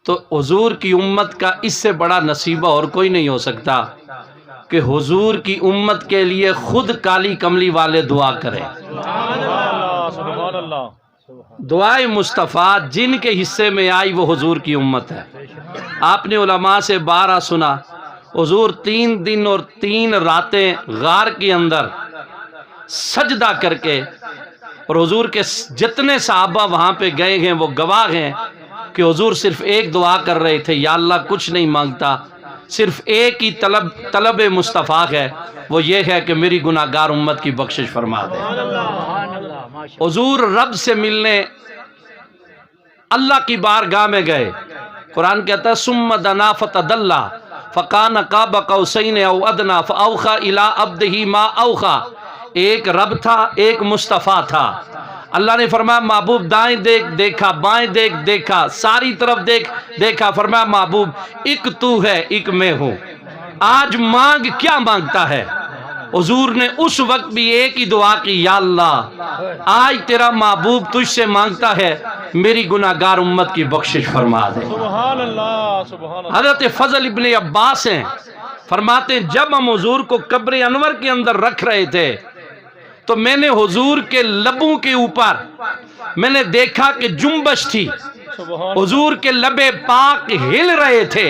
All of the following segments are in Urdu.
تو حضور کی امت کا اس سے بڑا نصیبہ اور کوئی نہیں ہو سکتا کہ حضور کی امت کے لیے خود کالی کملی والے دعا کریں۔ سبحان اللہ۔ دعائے مصطفیٰ جن کے حصے میں آئی وہ حضور کی امت ہے۔ آپ نے علماء سے بارہ سنا، حضور 3 دن اور 3 راتیں غار کے اندر سجدہ کر کے، اور حضور کے جتنے صحابہ وہاں پہ گئے ہیں وہ گواہ ہیں کہ حضور صرف ایک دعا کر رہے تھے، یا اللہ کچھ نہیں مانگتا، صرف ایک ہی طلب مصطفیٰ ہے، وہ یہ ہے کہ میری گناہگار امت کی بخشش فرما دے۔ حضور رب سے ملنے اللہ کی بارگاہ میں گئے۔ قرآن کہتا ہے ثم دنا فتدلی فکان قاب قوسین او ادنی فاوحی الی عبدہ ما اوحی۔ ایک رب تھا، ایک مصطفیٰ تھا۔ اللہ نے فرمایا محبوب دائیں دیکھ دیکھا، بائیں دیکھ دیکھا، ساری طرف دیکھا، فرمایا محبوب ایک تو ہے ایک میں ہوں، آج مانگ کیا مانگتا ہے؟ حضور نے اس وقت بھی ایک ہی دعا کی، یا اللہ آج تیرا محبوب تجھ سے مانگتا ہے میری گناہگار امت کی بخشش فرما دے۔ سبحان اللہ، سبحان اللہ۔ حضرت فضل ابن عباس ہیں، فرماتے ہیں جب ہم حضور کو قبر انور کے اندر رکھ رہے تھے تو میں نے حضور کے لبوں کے اوپر میں نے دیکھا کہ جنبش تھی، حضور کے لب پاک ہل رہے تھے،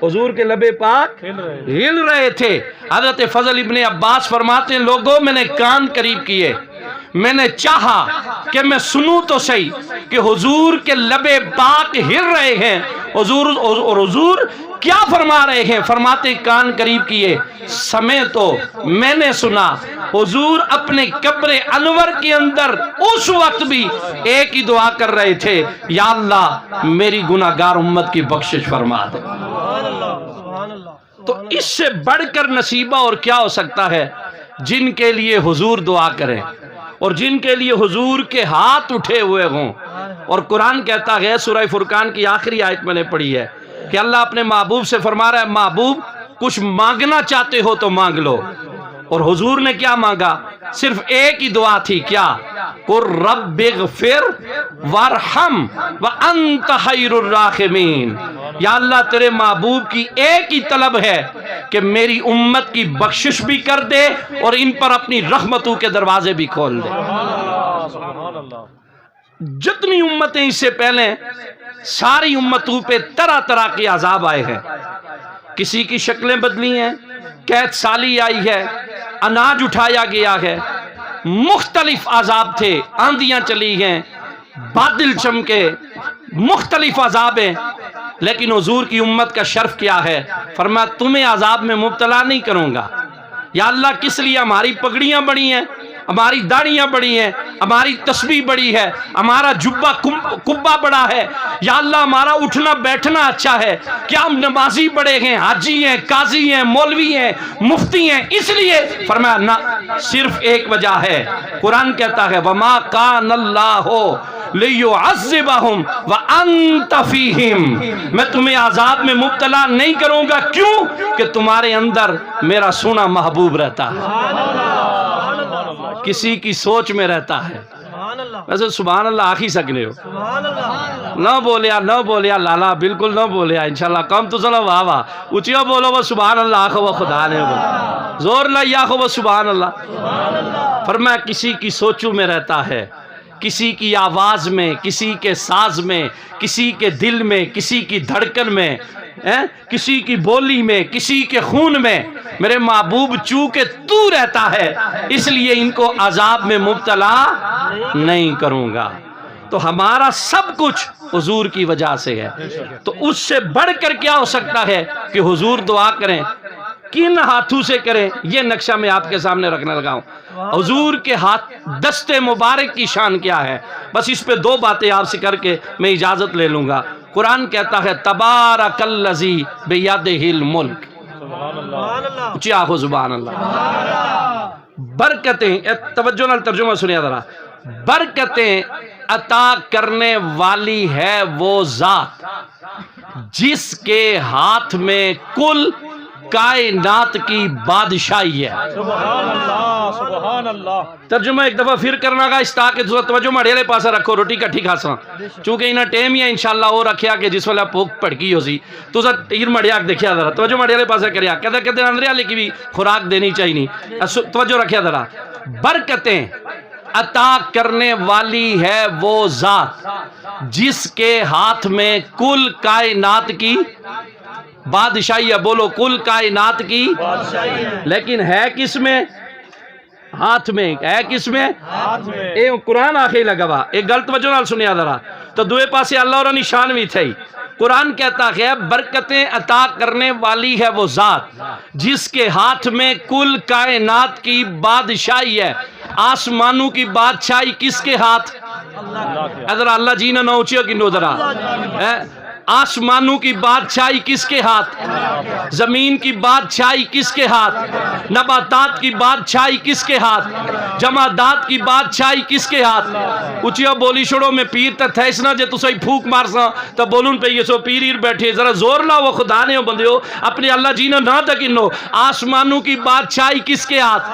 حضور کے لب پاک ہل رہے تھے۔ حضرت فضل ابن عباس فرماتے ہیں لوگوں میں نے کان قریب کیے، میں نے چاہا کہ میں سنوں تو صحیح کہ حضور کے لب پاک ہل رہے ہیں، حضور کیا فرما رہے ہیں؟ فرماتے کان قریب کیے، سمے تو میں نے سنا حضور اپنے قبر انور کے اندر اس وقت بھی ایک ہی دعا کر رہے تھے، یا اللہ میری گناہگار امت کی بخشش فرما دے۔ تو اس سے بڑھ کر نصیبہ اور کیا ہو سکتا ہے؟ جن کے لیے حضور دعا کریں اور جن کے لیے حضور کے ہاتھ اٹھے ہوئے ہوں۔ اور قرآن کہتا ہے سورہ فرقان کی آخری آیت میں نے پڑھی ہے کہ اللہ اپنے محبوب سے فرما رہا ہے محبوب کچھ مانگنا چاہتے ہو تو مانگ لو، اور حضور نے کیا مانگا؟ صرف ایک ہی دعا تھی، کیا؟ قُل رَبِّ اغْفِرْ وَارْحَمْ وَأَنْتَ خَيْرُ الرَّاحِمِينَ۔ یا اللہ تیرے محبوب کی ایک ہی طلب ہے کہ میری امت کی بخشش بھی کر دے اور ان پر اپنی رحمتوں کے دروازے بھی کھول دے۔ سبحان اللہ۔ جتنی امتیں اس سے پہلے ساری امتوں پہ طرح طرح کے عذاب آئے ہیں، کسی کی شکلیں بدلی ہیں، قید سالی آئی ہے، اناج اٹھایا گیا ہے، مختلف عذاب تھے، آندیاں چلی ہیں، بادل چمکے، مختلف عذاب ہیں، لیکن حضور کی امت کا شرف کیا ہے؟ فرمایا تمہیں عذاب میں مبتلا نہیں کروں گا۔ یا اللہ کس لیے؟ ہماری پگڑیاں بڑی ہیں، ہماری داڑیاں بڑی ہیں، ہماری تسبیح بڑی ہے، ہمارا جبہ کبا بڑا ہے، یا اللہ ہمارا اٹھنا بیٹھنا اچھا ہے، کیا ہم نمازی بڑے ہیں، حاجی ہیں، قاضی ہیں، مولوی ہیں، مفتی ہیں، اس لیے؟ فرمایا نہ، صرف ایک وجہ ہے۔ قرآن کہتا ہے وَمَا كَانَ اللَّهُ لِيُعَذِّبَهُمْ وَأَنْتَ فِيهِمْ، میں تمہیں عذاب میں مبتلا نہیں کروں گا، کیوں؟ کہ تمہارے اندر میرا سونا محبوب رہتا ہے، کسی کی سوچ میں رہتا ہے۔ ویسے سبحان اللہ آخی سکنے ہو، نہ بولیا لالا، بالکل نہ بولیا، انشاءاللہ کم تو چلو واہ واہ، اچھیا بولو وہ سبحان اللہ آخو وہ خدا نے بولا، زور لیا آخو وہ سبحان اللہ۔ فرمایا کسی کی سوچوں میں رہتا ہے، کسی کی آواز میں، کسی کے ساز میں، کسی کے دل میں، کسی کی دھڑکن میں، کسی کی بولی میں، کسی کے خون میں، میرے محبوب چونکہ تو رہتا ہے اس لیے ان کو عذاب میں مبتلا نہیں کروں گا۔ تو ہمارا سب کچھ حضور کی وجہ سے ہے، تو اس سے بڑھ کر کیا ہو سکتا ہے کہ حضور دعا کریں؟ کن ہاتھوں سے کریں؟ یہ نقشہ میں آپ کے سامنے رکھنے لگا ہوں۔ حضور کے ہاتھ دست مبارک کی شان کیا ہے؟ بس اس پہ 2 باتیں آپ سے کر کے میں اجازت لے لوں گا۔ قرآن کہتا ہے تبارک الذی بیدہ الملک، اونچی آخو سبحان اللہ۔ برکتیں، توجہ نال ترجمہ سنیا ذرا، برکتیں عطا کرنے والی ہے وہ ذات جس کے ہاتھ میں کل کائنات کی بادشاہی ہے۔ سبحان اللہ، سبحان سبحان اللہ. ترجمہ ایک دفعہ پھر کرنا گا اس تاکہ توجہ مڑیلے پاسا رکھو روٹی کٹھی کھاسا چونکہ انہاں ٹائم ہی ہے انشاءاللہ وہ رکھیا کہ جس ویلے بھوک پڑکی ہو سی تو تیر مڑیا دیکھیا ذرا توجہ مڑیلے پاسا کریا کدے کدے اندر والے کی بھی خوراک دینی چاہیے. توجہ رکھیا ذرا. برکتیں عطا کرنے والی ہے وہ ذات جس کے ہاتھ میں کل کائنات کی بادشاہی ہے. بولو کل کائنات کی لیکن ہے کس میں؟ ہاتھ میں. ہے کس میں؟ اے قرآن آخری لگا ہوا. ایک غلط وجہ نال سنیا ذرا تو دوئے پاسے اللہ اور نشان بھی تھے. قرآن کہتا ہے برکتیں عطا کرنے والی ہے وہ ذات جس کے ہاتھ میں کل کائنات کی بادشاہی ہے. آسمانوں کی بادشاہی کس کے ہاتھ؟ ادھر اللہ جی نہ اونچی کنو ذرا. آسمانوں کی بادشاہی کس کے ہاتھ؟ زمین کی بادشاہی کس کے ہاتھ؟ نباتات کی بادشاہی کس کے ہاتھ؟ جمادات کی بادشاہی کس کے ہاتھ؟ اچھیا بولی چھوڑو میں پیر تا تھیس نہ جے تو سہی پھوک مارسا تا بولون پہ یہ سو پیر ہیر بیٹھے ذرا زور لا وہ خدا نے ہو بندیو اپنے اللہ جینا نہ تکنو. آسمانوں کی بادشاہی کس کے ہاتھ؟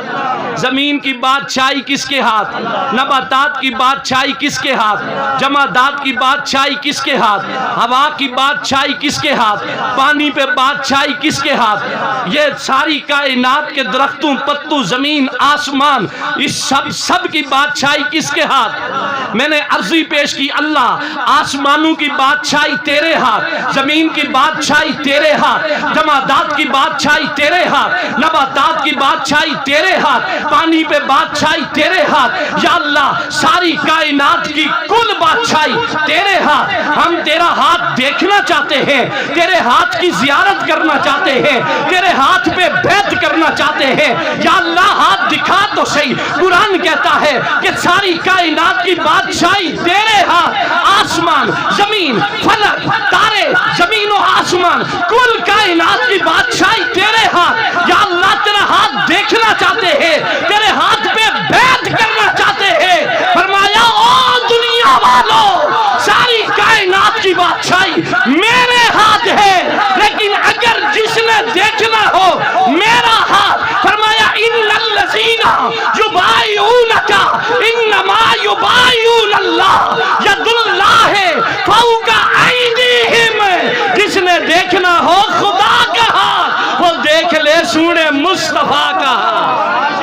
زمین کی بادشاہی کس کے ہاتھ؟ نباتات کی بادشاہی کس کے ہاتھ؟ جمادات کی بادشاہی کس کے ہاتھ؟ ہوا کی بادشاہی کس کے ہاتھ؟ پانی پہ بادشاہی کس کے ہاتھ؟ یہ ساری کائنات کے درختوں پتوں زمین آسمان اس سب کی بادشاہی کس کے ہاتھ؟ میں نے عرضی پیش کی اللہ آسمانوں کی بادشاہی تیرے ہاتھ، زمین کی بادشاہی تیرے ہاتھ، جمادات کی بادشاہی تیرے ہاتھ، نباتات کی بادشاہی تیرے ہاتھ، پانی پہ بادشاہی تیرے ہاتھ. یا اللہ ساری کائنات کی کل بادشاہی تیرے ہاتھ. ہم تیرا ہاتھ دیکھنا چاہتے ہیں، تیرے ہاتھ کی زیارت کرنا چاہتے ہیں، تیرے ہاتھ پہ بیعت کرنا چاہتے ہیں. یا اللہ ہاتھ دکھا تو صحیح. قرآن کہتا ہے کہ ساری کائنات کی بادشاہی تیرے ہاتھ. آسمان زمین فلک تارے زمین و آسمان کل کائنات کی بادشاہی تیرے ہاتھ. یا اللہ تیرا ہاتھ دیکھنا چاہتے ہیں، تیرے ہاتھ پہ بیعت کرنا چاہتے ہیں. فرمایا او دنیا والو ساری کائنات کی بادشاہی میرے ہاتھ ہے لیکن اگر جس نے دیکھنا ہو میرا ہاتھ. فرمایا ان الذین یبایعونک انما یبایعون اللہ ید اللہ فوق ایدیہم. جس نے دیکھنا ہو خدا کا ہاتھ وہ دیکھ لے سونے مصطفیٰ کا ہاتھ.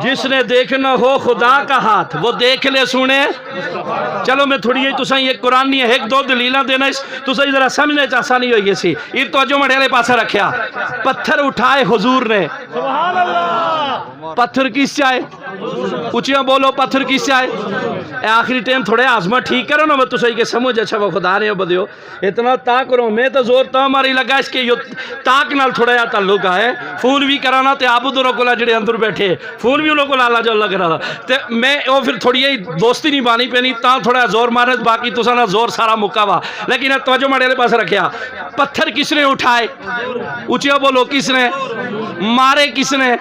جس نے دیکھنا ہو خدا کا ہاتھ وہ دیکھ لے سونے. چلو میں تھوڑی یہ تو سہی ایک قرآن نہیں ہے ایک دو دلیلہ دینا اس تو سہی ذرا سمجھنے چاہسا نہیں ہوئی سی. یہ توجہ مڑیلے پاسا رکھیا. پتھر اٹھائے حضور نے. سبحان اللہ. پتھر کس چاہے؟ اچھیاں بولو پتھر کس چاہے؟ اے آخری ٹائم تھوڑے آزمہ ٹھیک کرو نا تو صحیح کہ سمجھ اچھا وہ خدا نے بدیو اتنا تاک رہو. میں تو زور تا ہماری لگا اس کے تاک نال تھوڑا یا تعلق ہے. فون بھی کرانا تے آبو دوروں کو جڑے اندر بیٹھے فون بھی انہوں کو لالا جو اللہ کرا تھا میں وہ پھر تھوڑی یہ دوستی نہیں بانی پہ نہیں تا تھوڑا زور مارے باقی تو سانا زور سارا مکہ ہوا. لیکن توجہ مڑیلے پاس رکھیا. پتھر کس نے اٹھائے؟ اچھا بولو کس نے؟ مارے کس نے؟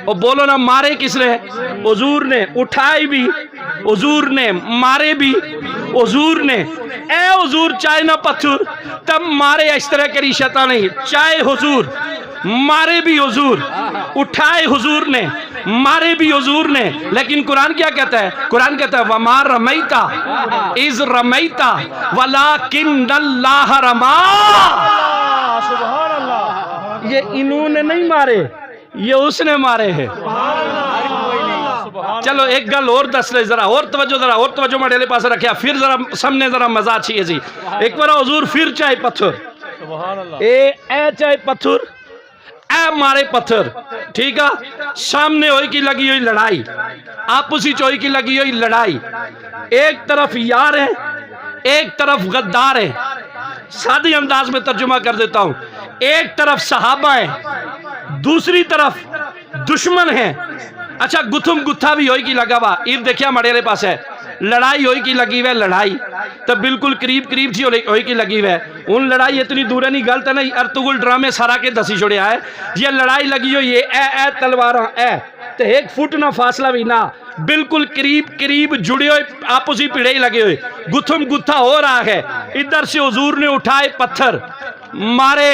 اور بولو نا مارے کس نے؟ حضور نے. اٹھائے بھی حضور نے، مارے بھی حضور نے. اے حضور چاہے نہ پتھر تب مارے اس طرح کری شیطان نہیں. چاہے حضور مارے بھی حضور، اٹھائے حضور نے، مارے بھی حضور نے. لیکن قرآن کیا کہتا ہے؟ قرآن کہتا ہے وَمَا رَمَيْتَ اِذْ رَمَيْتَ وَلَكِنَّ اللَّهَ رَمَا. سبحان اللہ. یہ انہوں نے نہیں مارے یہ اس نے مارے ہیں. چلو ایک گل اور دس لے ذرا اور توجہ مڑیلے پاس رکھیا. پھر ذرا سامنے ذرا مزہ چاہیے سی. ایک بار حضور پھر چاہے پتھر سبحان اللہ. اے چاہے پتھر اے مارے پتھر. ٹھیک ہے سامنے ہوئی کی لگی ہوئی لڑائی آپسی چوئی کی لگی ہوئی لڑائی. ایک طرف یار ہے ایک طرف غدار ہے. سادی انداز میں ترجمہ کر دیتا ہوں. ایک طرف صحابہ ہیں دوسری طرف دشمن ہیں. اچھا گتھم گتھا بھی ہوئی کی لگا ہوا. یہ دیکھیا مڑیلے پاس ہے لڑائی ہوئی کی لگی ہوئے. لڑائی تو بالکل قریب تھی ہوئی کی لگی ہوئے. ان لڑائی اتنی دور نہیں غلط نہیں ارتغرل ڈرامے سارا کے دسی چھوڑیا ہے. یہ لڑائی لگی ہوئی ہے اے تلواراں اے تو ایک فٹ نہ فاصلہ بھی نہ بالکل قریب جڑے ہوئے آپسی پیڑے ہی لگے ہوئے. گتھم گتھا ہو رہا ہے. ادھر سے حضور نے اٹھائے پتھر مارے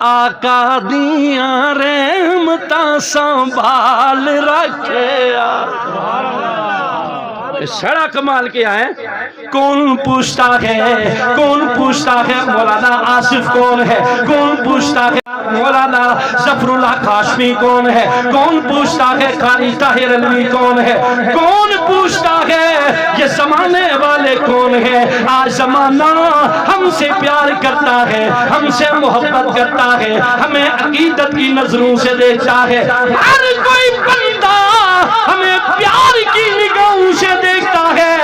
آقا دیاں رحمتاں سنبھال رکھیا سڑا کمال کیا ہے کون پوچھتا ہے مولانا آصف کون ہے کون پوچھتا ہے مولانا ظفر اللہ کاشمی کون ہے کون پوچھتا ہے قاری طاہر علوی کون ہے کون پوچھتا ہے یہ زمانے والے کون ہے آج زمانہ ہم سے پیار کرتا ہے ہم سے محبت کرتا ہے ہمیں عقیدت کی نظروں سے دیکھتا ہے ہر کوئی بندہ ہمیں پیار کی نگاہوں سے دیکھتا ہے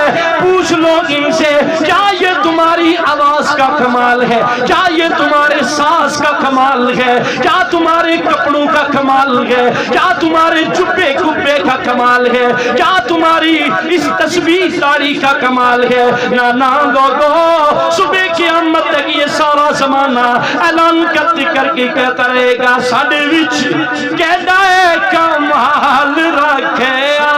پوچھ لو ان سے کیا یہ تمہاری آواز کا کمال ہے کیا یہ تمہارے ساز کا کمال ہے کیا تمہارے کپڑوں کا کمال ہے کیا تمہارے جبے کبے کا کمال ہے کیا تمہاری اس تسبیح داڑھی کا کمال ہے نا لوگو صبح قیامت تک یہ سارا زمانہ اعلان کرتے کر کے کہتا رہے گا ساڈے وچ کہدا ہے کمال رکھیا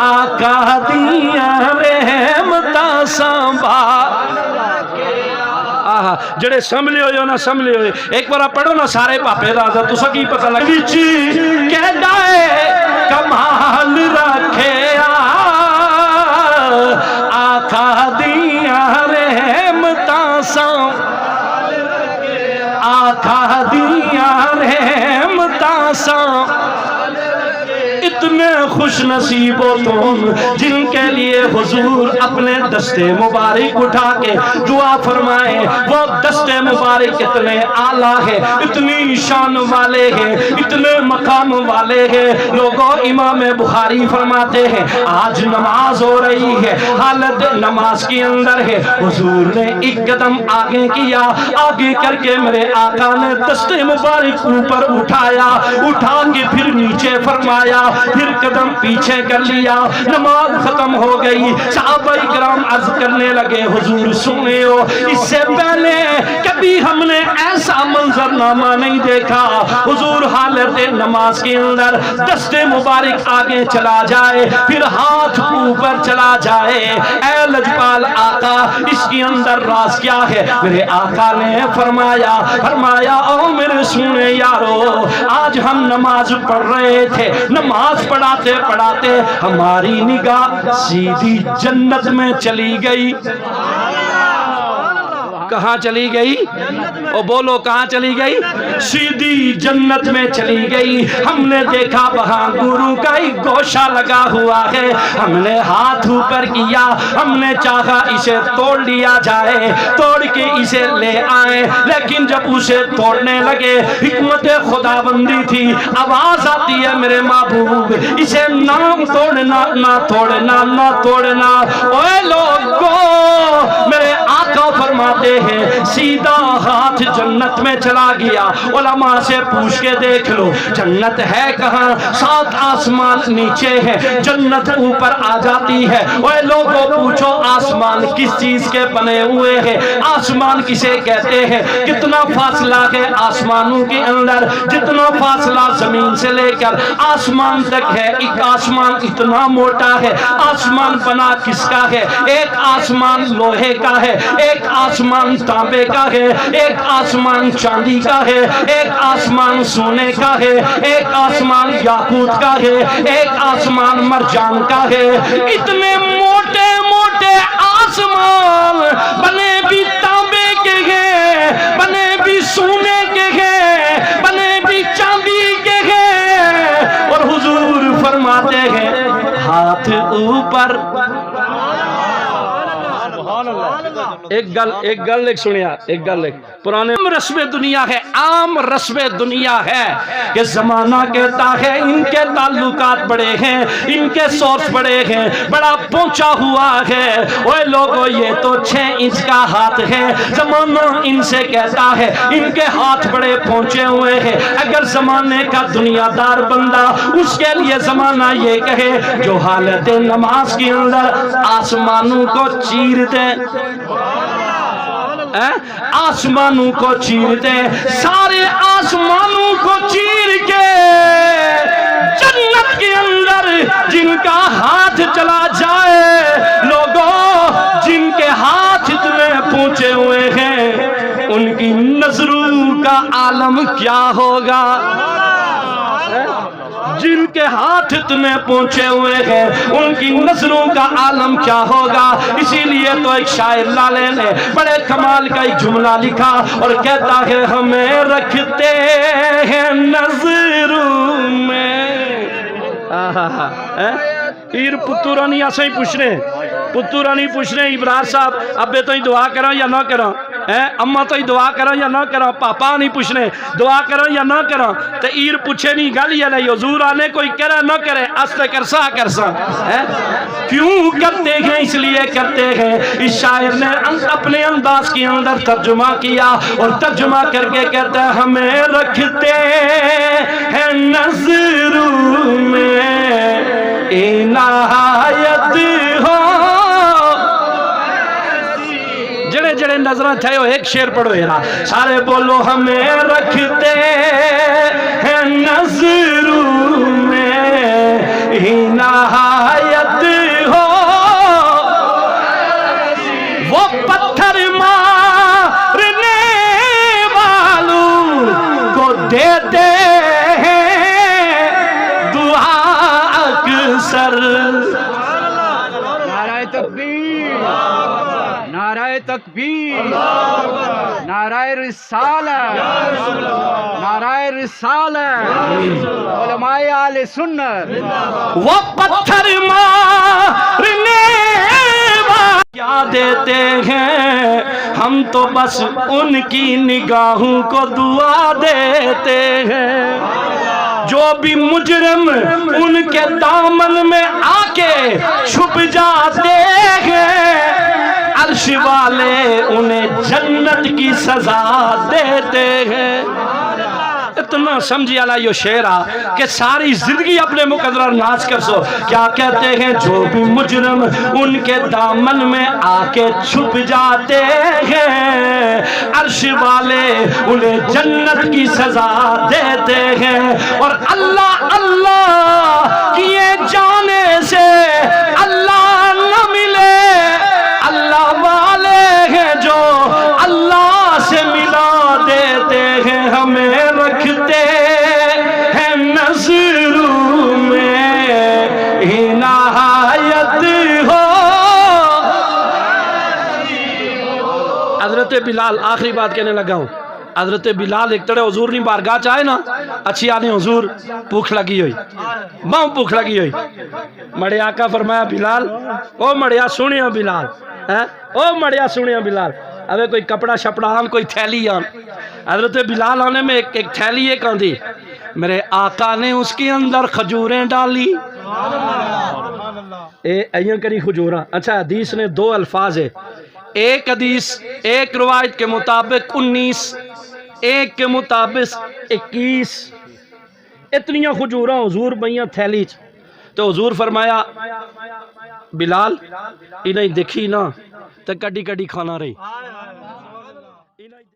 آقا دیاں رحمتاں سنبھال جڑے سنبھلے ہوئے نا سنبھلے ہوئے ایک بار پڑھو نا سارے پاپے دادا تو سکی پتہ لگ وچ کہدا ہے کمال رکھیا آقا دیاں رحمتاں سنبھال آقا دیاں رحمتاں سنبھال اتنے خوش نصیب ہو تم جن کے لیے حضور اپنے دستے مبارک اٹھا کے دعا فرمائے وہ دستے مبارک اتنے اعلیٰ ہے اتنی شان والے ہیں اتنے مقام والے ہیں لوگوں امام بخاری فرماتے ہیں آج نماز ہو رہی ہے حالت نماز کے اندر ہے حضور نے ایک قدم آگے کیا آگے کر کے میرے آقا نے دستے مبارک اوپر اٹھایا اٹھا کے پھر نیچے فرمایا پھر قدم پیچھے کر لیا نماز ختم ہو گئی صحابہ کرام عرض کرنے لگے حضور سنے ہو اس سے پہلے کبھی ہم نے ایسا منظر نامہ نہیں دیکھا حضور حالت نماز کے اندر دستے مبارک آگے چلا جائے پھر ہاتھ اوپر چلا جائے اے لجپال آقا اس کے اندر راز کیا ہے میرے آقا نے فرمایا او میرے سنے یارو آج ہم نماز پڑھ رہے تھے نماز پڑھاتے پڑھاتے ہماری نگاہ سیدھی جنت میں چلی گئی کہاں چلی گئی او بولو کہاں چلی گئی سیدھی جنت میں چلی گئی ہم نے دیکھا وہاں گرو کا ایک گوشہ لگا ہوا ہے ہم نے ہاتھ اوپر کیا ہم نے چاہا اسے توڑ لیا جائے توڑ کے اسے لے آئیں لیکن جب اسے توڑنے لگے حکمت خداوندی تھی آواز آتی ہے میرے محبوب اسے نہ توڑنا نہ توڑنا نہ توڑنا اوے لوگو میرے آقا فرماتے ہیں سیدھا ہاتھ جنت میں چلا گیا علماء سے پوچھ کے دیکھ لو جنت ہے کہاں 7 آسمان نیچے ہے جنت اوپر آ جاتی ہے اوے لوگوں پوچھو آسمان کس چیز کے بنے ہوئے ہیں آسمان کسے کہتے ہیں کتنا فاصلہ ہے آسمانوں کے اندر جتنا فاصلہ زمین سے لے کر آسمان تک ہے ایک آسمان اتنا موٹا ہے آسمان بنا کس کا ہے ایک آسمان لوہے کا ہے ایک آسمان تانبے کا ہے ایک آسمان چاندی کا ہے ایک آسمان سونے کا ہے ایک آسمان یاقوت کا ہے ایک آسمان مرجان کا ہے اتنے موٹے موٹے آسمان بنے بھی تانبے کے ہیں بنے بھی سونے کے ہیں بنے بھی چاندی کے ہیں اور حضور فرماتے ہیں ہاتھ اوپر ایک گل سنیا ایک گل پرانے رسم دنیا ہے عام رسم دنیا ہے کہ زمانہ کہتا ہے ان کے تعلقات بڑے ہیں ان کے سورس بڑے ہیں بڑا پہنچا ہوا ہے اوے لوگوں یہ تو 6 انچ کا ہاتھ ہے زمانہ ان سے کہتا ہے ان کے ہاتھ بڑے پہنچے ہوئے ہیں اگر زمانے کا دنیا دار بندہ اس کے لیے زمانہ یہ کہے جو حالت نماز کے اندر آسمانوں کو چیر دے آسمانوں کو چیرتے سارے آسمانوں کو چیر کے جنت کے اندر جن کا ہاتھ چلا جائے لوگوں جن کے ہاتھ اتنے پہنچے ہوئے ہیں ان کی نظروں کا عالم کیا ہوگا؟ جن کے ہاتھ اتنے پہنچے ہوئے ہیں ان کی نظروں کا عالم کیا ہوگا؟ اسی لیے تو ایک شاعر لالے نے بڑے کمال کا ایک جملہ لکھا اور کہتا ہے ہمیں رکھتے ہیں نظروں میں۔ پیر پترانی ایسے ہی پوچھ رہے ہیں، پترانی پوچھ رہے ہیں ابرار صاحب ابے تو ہی دعا کرو یا نہ کرو، اماں تو ہی دعا کرو یا نہ کرو، پاپا نہیں پوچھ رہے دعا کرو یا نہ کرو، تو ایر پوچھے نہیں گل یا نہیں حضور آنے کوئی کرے نہ کرے استے کرسا کرسا کیوں کرتے ہیں؟ اس لیے کرتے ہیں۔ اس شاعر نے اپنے انداز کے اندر ترجمہ کیا اور ترجمہ کر کے کہتا ہے ہمیں رکھتے ہیں نظروں میں عنایت ہو۔ جڑے جڑے نظریں تھے وہ ایک شعر پڑھو یرا سارے بولو ہمیں رکھتے ہیں نظروں میں عنایت ہو۔ وہ پتھر مارنے والوں کو دیتے سر۔ نعرہ تکبیر، نعرہ تکبیر، نعرہ رسالت، نعرہ رسالت، علماء اہل سنت۔ وہ پتھر مارنے والے کیا دیتے ہیں ہم تو بس ان کی نگاہوں کو دعا دیتے ہیں۔ جو بھی مجرم ان کے دامن میں آ کے چھپ جاتے ہیں عرش والے انہیں جنت کی سزا دیتے ہیں۔ اتنا سمجھی اللہ یہ شعرہ کہ ساری زندگی اپنے مقدر ناز کر سو۔ کیا کہتے ہیں؟ جو بھی مجرم ان کے دامن میں آ کے چھپ جاتے ہیں عرش والے انہیں جنت کی سزا دیتے ہیں۔ اور اللہ اللہ کیے جانے سے اللہ نہ ملے، اللہ والے ہیں جو اللہ سے ملا دیتے ہیں۔ ہمیں رکھتے ہیں نظروں میں عنایت ہو۔ حضرت بلال آخری بات کہنے لگا ہوں۔ حضرت بلال ایک طرح حضور نہیں بارگاہ چاہے نا اچھی آنے حضور بھوک لگی ہوئی بہت بھوک لگی ہوئی مڑے آقا فرمایا بلال او مڑیا سنیا بلال او مڑیا سنیا بلال ابے کوئی کپڑا شپڑا آن کوئی تھیلی آن۔ حضرت بلال آنے میں ایک تھیلی ایک آندھی میرے آقا نے اس کے اندر کھجوریں ڈالی۔ ایاں کری کھجوراں۔ اچھا حدیث نے دو الفاظ ہے، ایک حدیث ایک روایت کے مطابق 19 ایک کے مطابق 21 اتنیاں کھجوراں حضور بھائیاں تھیلی تو حضور فرمایا بلال انہیں دیکھی نا تو کڈی کڈی کھانا رہی۔